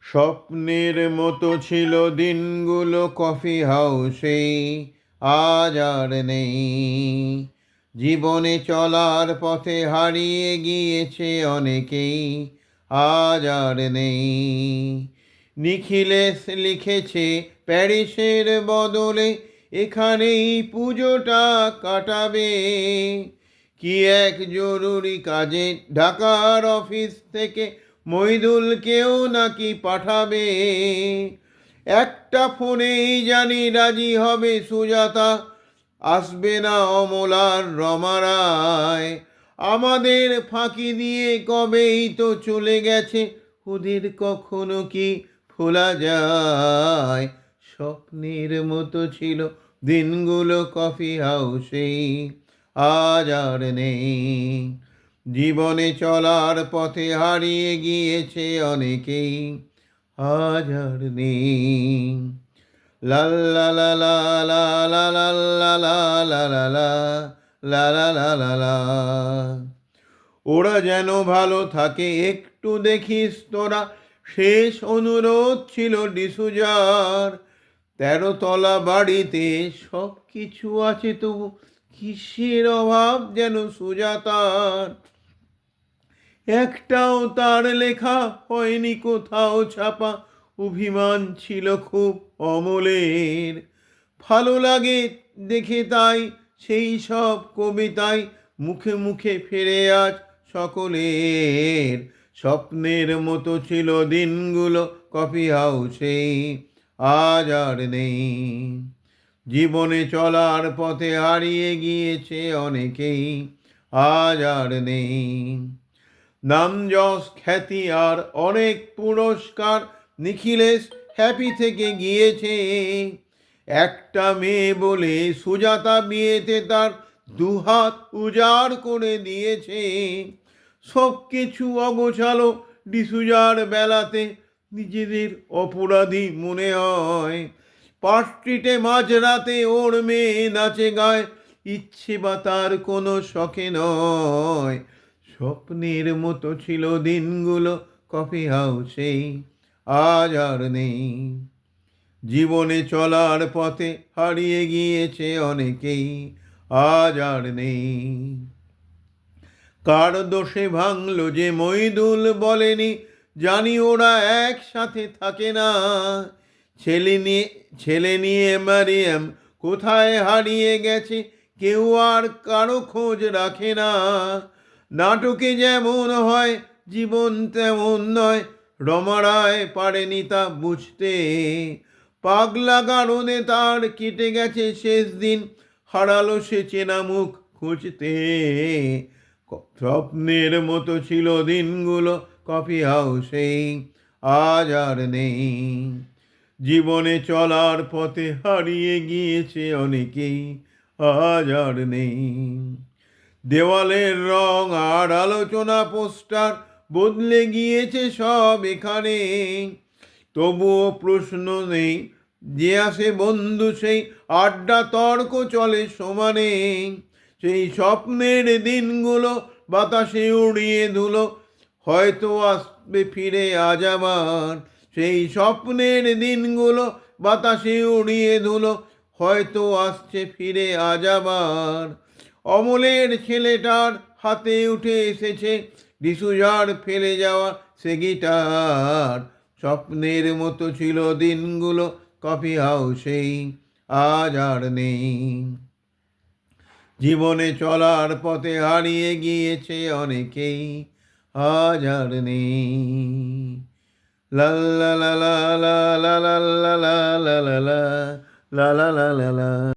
স্বপ্নের মতো ছিল দিনগুলো কফি হাউসে, আজ আর নেই। জীবনে চলার পথে হারিয়ে গিয়েছে অনেকেই, আজ আর নেই। নিখিলেশ লিখেছে প্যারিসের বদলে এখানেই পুজোটা কাটাবে। কি এক জরুরি কাজে ঢাকার অফিস থেকে মইদুলকেও নাকি পাঠাবে। একটা ফোনেই জানি রাজি হবে সুজাতা, আসবে না অমলার রমারায়। আমাদের ফাঁকি দিয়ে কবেই তো চলে গেছে, ওদের কখনো কি ভোলা যায়? স্বপ্নের মতো ছিল দিনগুলো কফি হাউসে, আজ আর নেই। জীবনে চলার পথে হারিয়ে গিয়েছে অনেকেই, আজ আর নেই। লা লা লা লা লা লা লা লা লা লা লা লা লা লা লা লা লা। ওরা যেন ভালো থাকে একটু দেখিস তোরা, শেষ অনুরোধ ছিল ডিসুজার। 13 তলা বাড়িতে সব কিছু আছে, তবু কিসের অভাব যেন সুজাতার। একটাও তার লেখা হয়নি কোথাও ছাপা, অভিমান ছিল খুব অমলের। ভালো লাগে দেখে তাই সেই সব কবিতায় মুখে মুখে ফেরে আজ সকলের। স্বপ্নের মতো ছিল দিনগুলো কফি হাউসে, আজ আর নেই। জীবনে চলার পথে হারিয়ে গিয়েছে অনেকেই, আজ আর নেই। নাম যশ খ্যাতি আর অনেক পুরস্কার নিখিলেশ হ্যাপি থেকে গিয়েছে। একটা মেয়ে বলে সুজাতা বিয়েতে তার দুহাত উজাড় করে দিয়েছে। সব কিছু অগোছালো ডিসুজার বেলাতে, নিজেদের অপরাধী মনে হয়। পার্ক স্ট্রিটে মাঝরাতে ওর মেয়ে নাচে গায়, ইচ্ছে বা তার কোনো শখে নয়। স্বপ্নের মতো ছিল দিনগুলো কফি হাউসে, আজ আর নেই। জীবনে চলার পথে হারিয়ে গিয়েছে অনেকেই, আজ আর নেই। কার দোষে ভাঙলো যে মইদুল বলেনি, জানি ওরা একসাথে থাকে না। ছেলে নিয়ে মারিয়াম কোথায় হারিয়ে গেছে, কেউ আর কারো খোঁজ রাখে না। নাটকে যেমন হয় জীবন তেমন নয়, রমারায় পারেনি তা বুঝতে। পাগলা কারণে তার কেটে গেছে শেষ দিন, হারালো সে চেনা মুখ খুঁজতে। স্বপ্নের মতো ছিল দিনগুলো কফি হাউসে, আজ আর নেই। জীবনে চলার পথে হারিয়ে গিয়েছে অনেকেই, আজ আর নেই। দেওয়ালের রং আর আলোচনা পোস্টার বদলে গিয়েছে সব এখানে। তবুও প্রশ্ন নেই, যে আসে বন্ধু সেই আড্ডা তর্ক চলে সমানে। সেই স্বপ্নের দিনগুলো বাতাসে উড়িয়ে ধুলো, হয়তো আসবে ফিরে আজ আবার। সেই স্বপ্নের দিনগুলো বাতাসে উড়িয়ে ধুলো, হয়তো আসছে ফিরে আজ আবার। অমলের ছেলেটার হাতে উঠে এসেছে ডিসুজার ফেলে যাওয়া সে গিটার। স্বপ্নের মতো ছিল দিনগুলো কফি হাউসেই, আজ আর নেই। জীবনে চলার পথে হারিয়ে গিয়েছে অনেকেই, আজ আর নেই। লা লা লা লা লা লা লা লা লা লা লা লা লা লা লা।